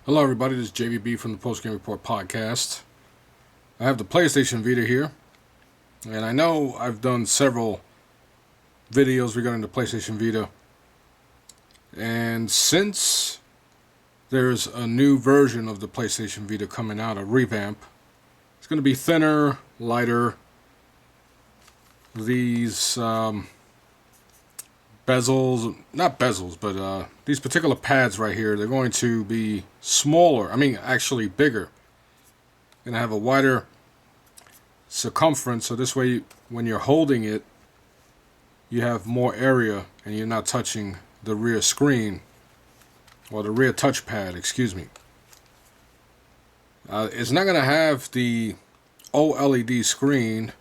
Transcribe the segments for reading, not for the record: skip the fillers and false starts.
Hello everybody, this is JVB from the Post Game Report podcast. I have the PlayStation Vita here, and I know I've done several videos regarding the PlayStation Vita, and since there's a new version of the PlayStation Vita coming out, a revamp, it's going to be thinner, lighter. These bezels, not bezels, but these particular pads right here, they're going to be smaller. Actually bigger. Going to have a wider circumference, so this way when you're holding it, you have more area and you're not touching the rear screen, or the rear touchpad, excuse me. It's not going to have the OLED screen.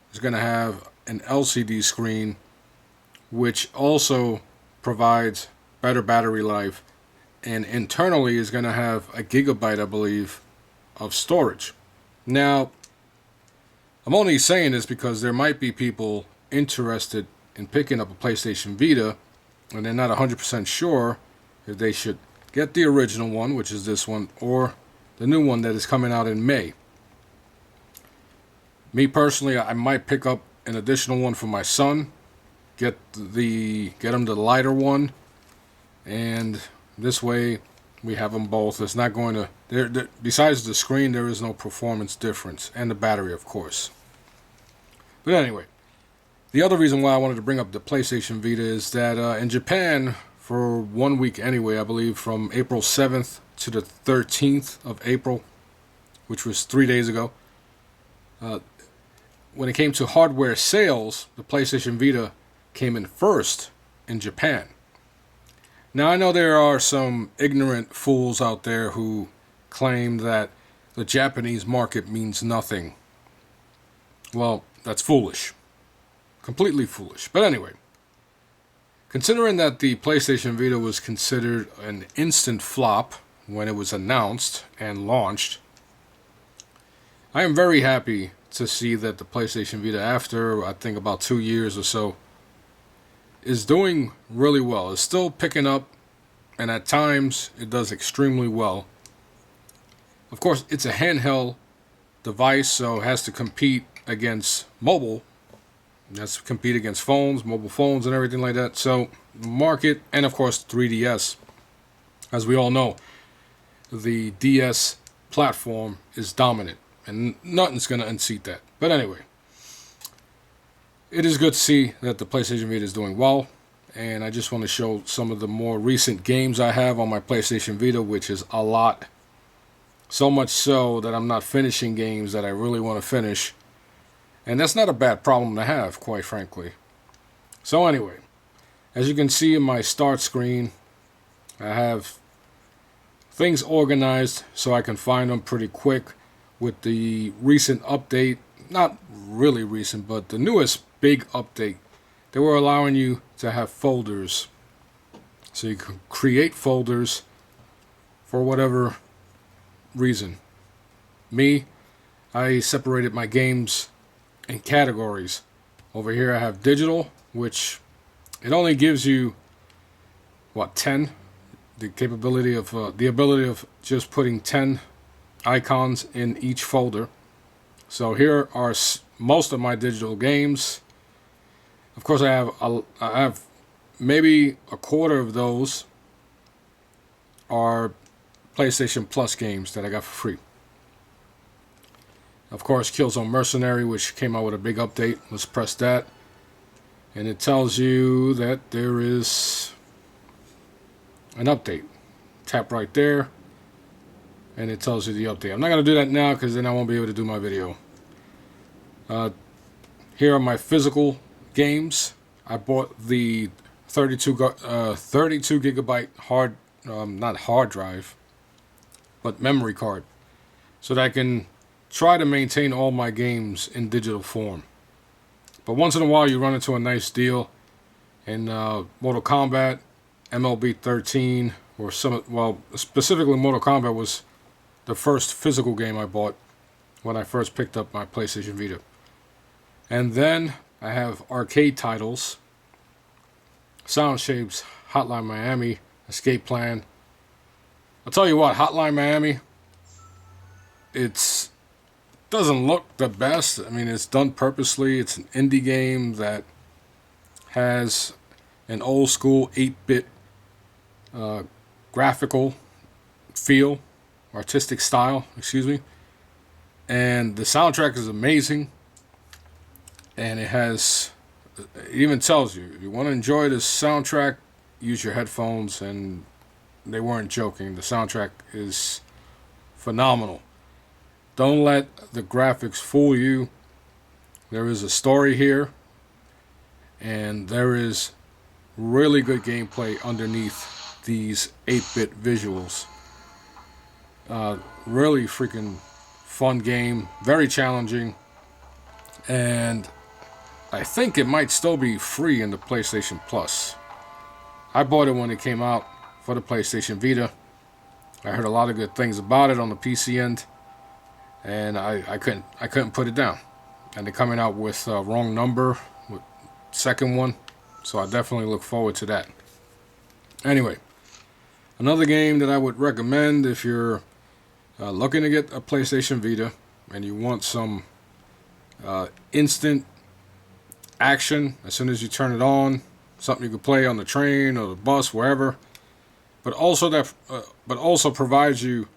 It's going to have an LCD screen, which also provides better battery life, and internally is going to have a gigabyte, I believe, of storage. Now, I'm only saying this because there might be people interested in picking up a PlayStation Vita, and they're not 100% sure if they should get the original one, which is this one, or the new one that is coming out in May. Me personally, I might pick up an additional one for my son, get him the lighter one, and this way we have them both. It's not going to, besides the screen, there is no performance difference, and the battery, of course. But anyway, the other reason why I wanted to bring up the PlayStation Vita is that in Japan, for 1 week anyway, I believe from April 7th to the 13th of April, which was 3 days ago, when it came to hardware sales, the PlayStation Vita came in first in Japan. Now, I know there are some ignorant fools out there who claim that the Japanese market means nothing. Well, that's foolish. Completely foolish. But anyway, considering that the PlayStation Vita was considered an instant flop when it was announced and launched, I am very happy to see that the PlayStation Vita, after I think about 2 years or so, is doing really well. It's still picking up, and at times it does extremely well. Of course, it's a handheld device, so it has to compete against mobile. It has to compete against phones, mobile phones, and everything like that. So, market, and of course, 3DS. As we all know, the DS platform is dominant, and nothing's going to unseat that. But anyway, it is good to see that the PlayStation Vita is doing well, and I just want to show some of the more recent games I have on my PlayStation Vita, which is a lot. So much so that I'm not finishing games that I really want to finish, and that's not a bad problem to have, quite frankly. So anyway, as you can see in my start screen, I have things organized so I can find them pretty quick with the recent update. Not really recent, but the newest big update. They were allowing you to have folders. So you can create folders for whatever reason. Me, I separated my games in categories. Over here I have digital, which it only gives you 10, the capability of the ability of just putting 10 icons in each folder. So here are most of my digital games. Of course, I have maybe a quarter of those are PlayStation Plus games that I got for free. Of course, Killzone Mercenary, which came out with a big update. Let's press that. And it tells you that there is an update. Tap right there, and it tells you the update. I'm not going to do that now because then I won't be able to do my video. Here are my physical games. I bought the 32 gigabyte not hard drive, but memory card, so that I can try to maintain all my games in digital form. But once in a while, you run into a nice deal in Mortal Kombat, MLB 13, or specifically Mortal Kombat was the first physical game I bought when I first picked up my PlayStation Vita. And then I have arcade titles, Sound Shapes, Hotline Miami, Escape Plan, I'll tell you what, Hotline Miami, it's doesn't look the best. I mean, it's done purposely. It's an indie game that has an old school 8-bit graphical feel, artistic style, excuse me. And the soundtrack is amazing. And it even tells you, if you want to enjoy this soundtrack, use your headphones. And they weren't joking. The soundtrack is phenomenal. Don't let the graphics fool you. There is a story here, and there is really good gameplay underneath these 8-bit visuals. Really freaking fun game, very challenging, and I think it might still be free in the PlayStation Plus. I bought it when it came out for the PlayStation Vita. I heard a lot of good things about it on the PC end. And I couldn't put it down. And they're coming out with Wrong Number, with second one. So I definitely look forward to that. Anyway, another game that I would recommend if you're looking to get a PlayStation Vita and you want some instant action as soon as you turn it on, something you can play on the train or the bus, wherever, but also provides you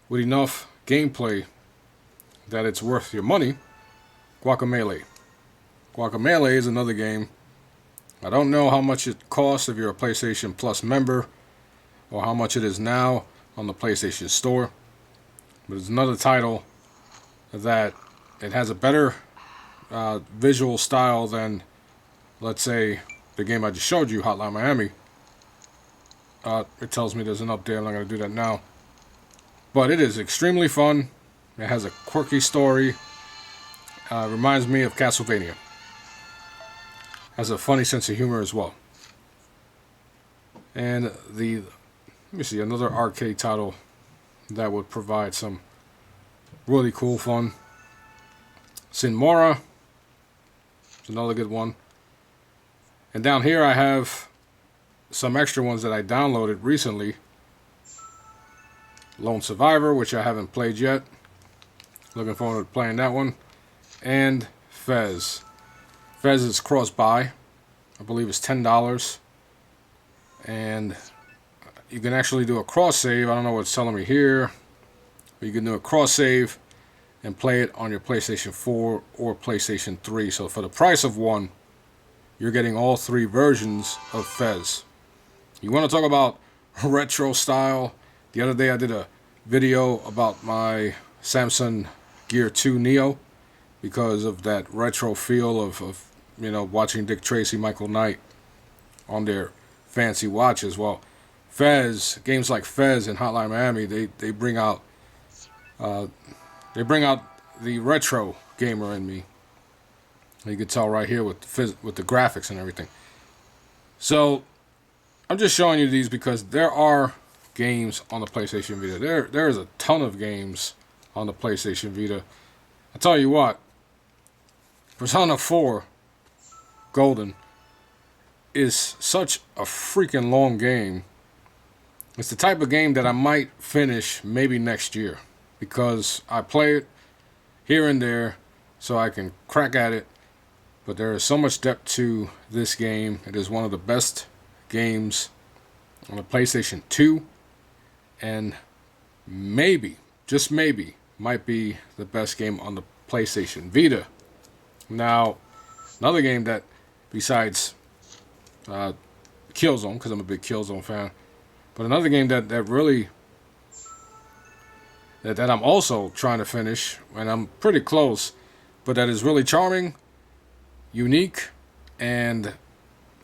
with enough gameplay that it's worth your money. Guacamelee. Guacamelee is another game. I don't know how much it costs if you're a PlayStation Plus member or how much it is now on the PlayStation Store. But it's another title that it has a better visual style than, let's say, the game I just showed you, Hotline Miami. It tells me there's an update. I'm not going to do that now. But it is extremely fun. It has a quirky story. Reminds me of Castlevania. Has a funny sense of humor as well. And let me see, another arcade title that would provide some really cool fun. Sin Mora is another good one. And down here I have some extra ones that I downloaded recently. Lone Survivor, which I haven't played yet. Looking forward to playing that one. And Fez. Fez is cross-buy. I believe it's $10. And you can actually do a cross-save. I don't know what it's telling me here. But you can do a cross-save and play it on your PlayStation 4 or PlayStation 3. So for the price of one, you're getting all three versions of Fez. You want to talk about retro style? The other day I did a video about my Samsung Gear 2 Neo because of that retro feel of watching Dick Tracy, Michael Knight on their fancy watches. Well, Fez, games like Fez and Hotline Miami, they bring out the retro gamer in me. You can tell right here with the graphics and everything. So I'm just showing you these because there are games on the PlayStation Vita. There is a ton of games on the PlayStation Vita. I tell you what, Persona 4 Golden is such a freaking long game. It's the type of game that I might finish maybe next year because I play it here and there so I can crack at it. But there is so much depth to this game. It is one of the best games on the PlayStation 2 and maybe, just maybe, might be the best game on the PlayStation Vita. Now, another game that, besides Killzone, because I'm a big Killzone fan, but another game that really, that I'm also trying to finish, and I'm pretty close, but that is really charming, unique, and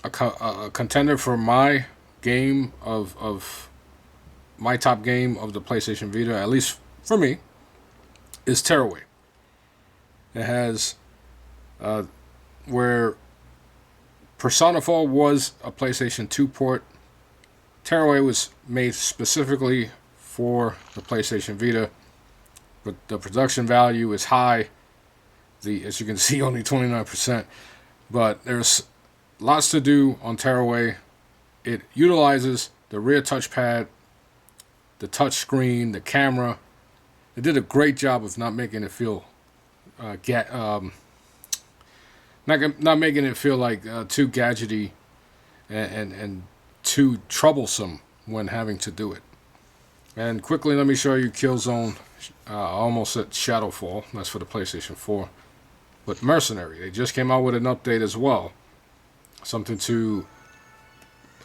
a contender for my game of my top game of the PlayStation Vita, at least for me, is Tearaway. It has where Persona 4 was a PlayStation 2 port. Tearaway was made specifically for the PlayStation Vita, but the production value is high. As you can see, only 29%. But there's lots to do on Tearaway. It utilizes the rear touchpad the touch screen, the camera. They did a great job of not making it feel not making it feel like too gadgety and too troublesome when having to do it. And quickly, let me show you Killzone. Almost at Shadowfall. That's for the PlayStation 4. But Mercenary, they just came out with an update as well. Something to...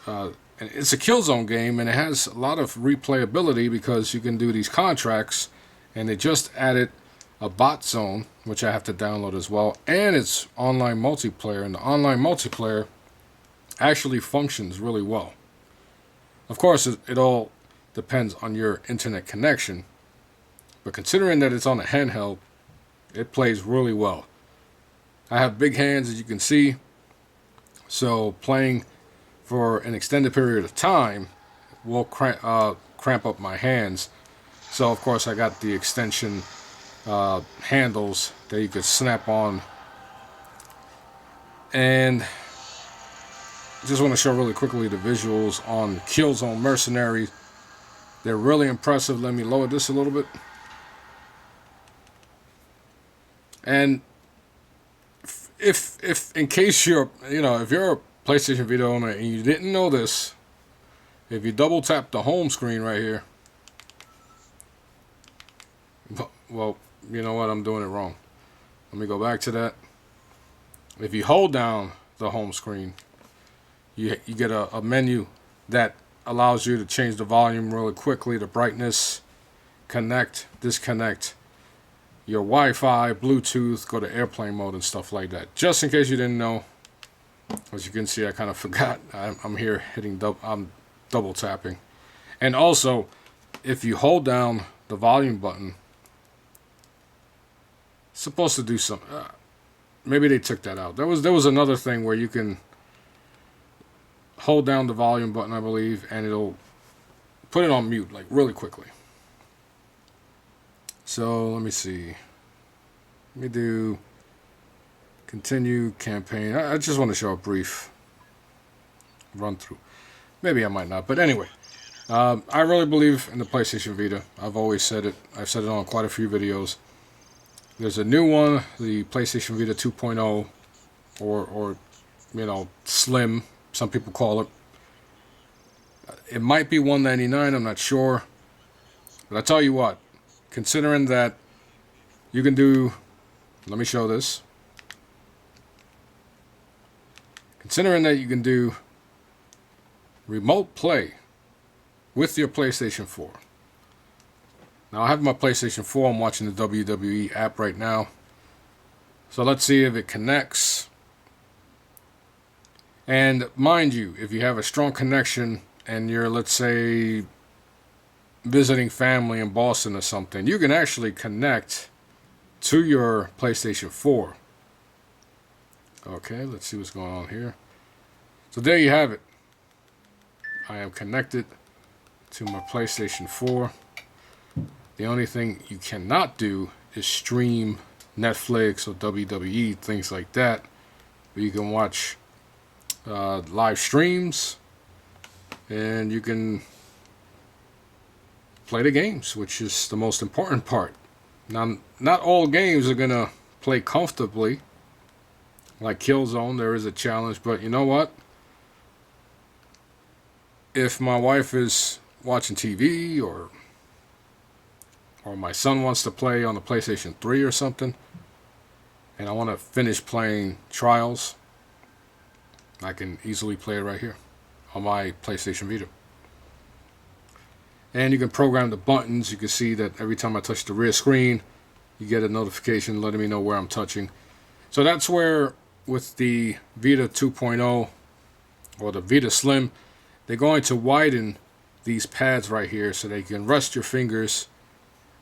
and it's a Killzone game, and it has a lot of replayability because you can do these contracts. And they just added a bot zone, which I have to download as well. And it's online multiplayer. And the online multiplayer actually functions really well. Of course, it all depends on your internet connection. But considering that it's on a handheld, it plays really well. I have big hands, as you can see. So playing for an extended period of time will cramp up my hands. So, of course, I got the extension handles that you could snap on. And just want to show really quickly the visuals on Killzone Mercenary. They're really impressive. Let me lower this a little bit. And if in case you're, if you're a PlayStation Vita owner and you didn't know this, if you double tap the home screen right here, well, you know what? I'm doing it wrong. Let me go back to that. If you hold down the home screen, you get a menu that allows you to change the volume really quickly, the brightness, connect, disconnect, your Wi-Fi, Bluetooth, go to airplane mode and stuff like that. Just in case you didn't know, as you can see, I kind of forgot. I'm here hitting, I'm double tapping. And also, if you hold down the volume button, it's supposed to do something. Maybe they took that out. There was another thing where you can hold down the volume button, I believe, and it'll put it on mute, like really quickly. So let me see. Let me do continue campaign. I just want to show a brief run through. Maybe I might not, but anyway. I really believe in the PlayStation Vita. I've always said it. I've said it on quite a few videos. There's a new one, the PlayStation Vita 2.0, or Slim, some people call it. It might be $199, I'm not sure. But I tell you what, considering that you can do, let me show this. Considering that you can do remote play with your PlayStation 4. Now I have my PlayStation 4, I'm watching the WWE app right now. So let's see if it connects. And mind you, if you have a strong connection and you're, let's say, visiting family in Boston or something, you can actually connect to your PlayStation 4. Okay, let's see what's going on here. So there you have it. I am connected to my PlayStation 4. The only thing you cannot do is stream Netflix or WWE, things like that. But you can watch live streams and you can play the games, which is the most important part. Now, not all games are going to play comfortably. Like Killzone, there is a challenge, but you know what? If my wife is watching TV or my son wants to play on the PlayStation 3 or something, and I want to finish playing Trials, I can easily play it right here on my PlayStation Vita. And you can program the buttons. You can see that every time I touch the rear screen, you get a notification letting me know where I'm touching. So that's where, with the Vita 2.0 or the Vita Slim, they're going to widen these pads right here so they can rest your fingers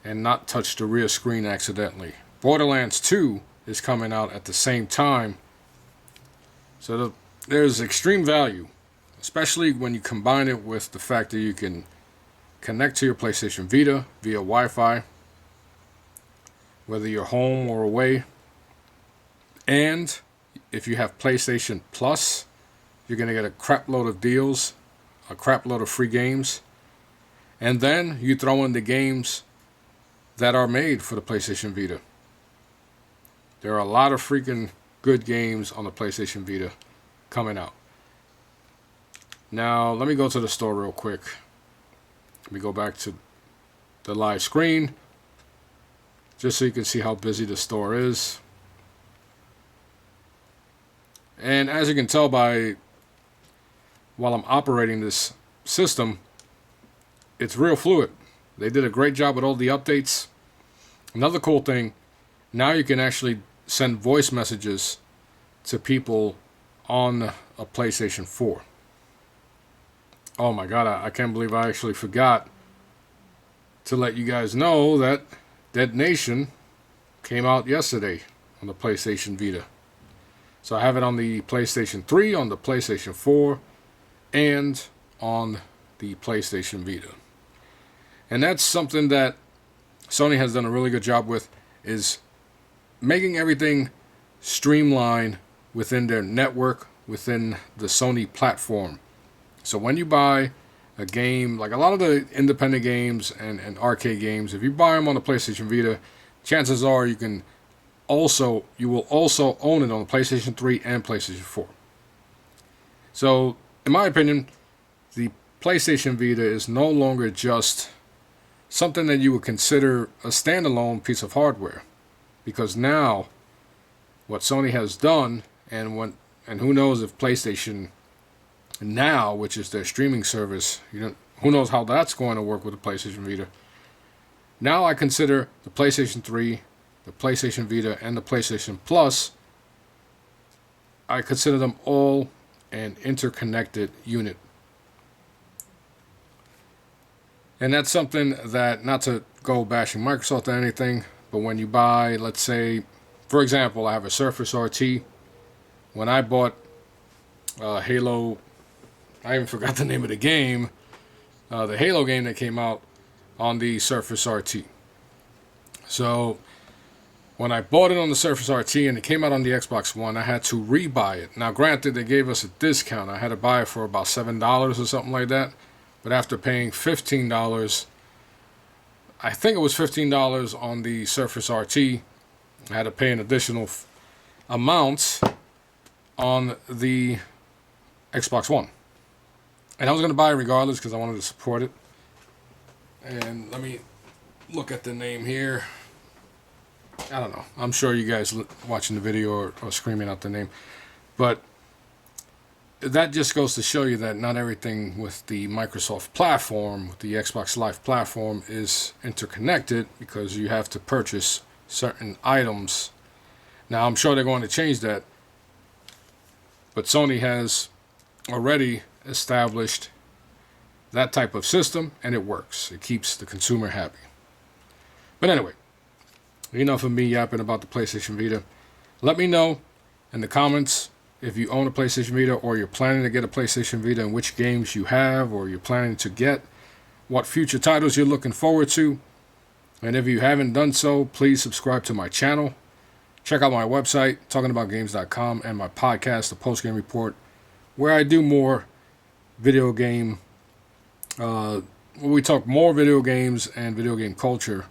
and not touch the rear screen accidentally. Borderlands 2 is coming out at the same time. So there's extreme value, especially when you combine it with the fact that you can connect to your PlayStation Vita via Wi-Fi, whether you're home or away. And if you have PlayStation Plus, you're going to get a crap load of deals, a crap load of free games. And then you throw in the games that are made for the PlayStation Vita. There are a lot of freaking good games on the PlayStation Vita coming out. Now, let me go to the store real quick. Let me go back to the live screen, just so you can see how busy the store is. And as you can tell by while I'm operating this system, it's real fluid. They did a great job with all the updates. Another cool thing, now you can actually send voice messages to people on a PlayStation 4. Oh my god, I can't believe I actually forgot to let you guys know that Dead Nation came out yesterday on the PlayStation Vita. So I have it on the PlayStation 3, on the PlayStation 4, and on the PlayStation Vita. And that's something that Sony has done a really good job with, is making everything streamlined within their network, within the Sony platform. So when you buy a game, like a lot of the independent games and arcade games, if you buy them on the PlayStation Vita, chances are you will also own it on the PlayStation 3 and PlayStation 4. So, in my opinion, the PlayStation Vita is no longer just something that you would consider a standalone piece of hardware, because now what Sony has done, and who knows if PlayStation Now, which is their streaming service, who knows how that's going to work with the PlayStation Vita. Now I consider the PlayStation 3, the PlayStation Vita, and the PlayStation Plus, I consider them all an interconnected unit. And that's something that, not to go bashing Microsoft or anything, but when you buy, let's say, for example, I have a Surface RT. When I bought Halo, I even forgot the name of the game, the Halo game that came out on the Surface RT. So when I bought it on the Surface RT and it came out on the Xbox One, I had to rebuy it. Now granted, they gave us a discount. I had to buy it for about $7 or something like that. But after paying $15, I think it was $15 on the Surface RT, I had to pay an additional amount on the Xbox One. And I was going to buy it regardless because I wanted to support it. And let me look at the name here. I don't know. I'm sure you guys watching the video are screaming out the name. But that just goes to show you that not everything with the Microsoft platform, with the Xbox Live platform, is interconnected, because you have to purchase certain items. Now, I'm sure they're going to change that. But Sony has already established that type of system, and it works. It keeps the consumer happy. But anyway, enough of me yapping about the PlayStation Vita. Let me know in the comments if you own a PlayStation Vita, or you're planning to get a PlayStation Vita, and which games you have or you're planning to get, what future titles you're looking forward to. And if you haven't done so, please subscribe to my channel. Check out my website, talkingaboutgames.com, and my podcast, The Post Game Report, where I do more video game, we talk more video games and video game culture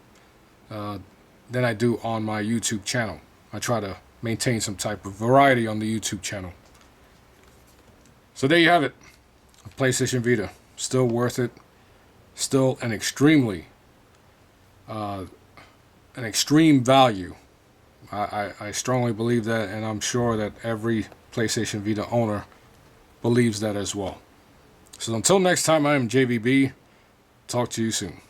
than I do on my YouTube channel. I try to maintain some type of variety on the YouTube channel. So there you have it. PlayStation Vita, still worth it. Still an extreme value. I strongly believe that, and I'm sure that every PlayStation Vita owner believes that as well. So until next time, I am JVB. Talk to you soon.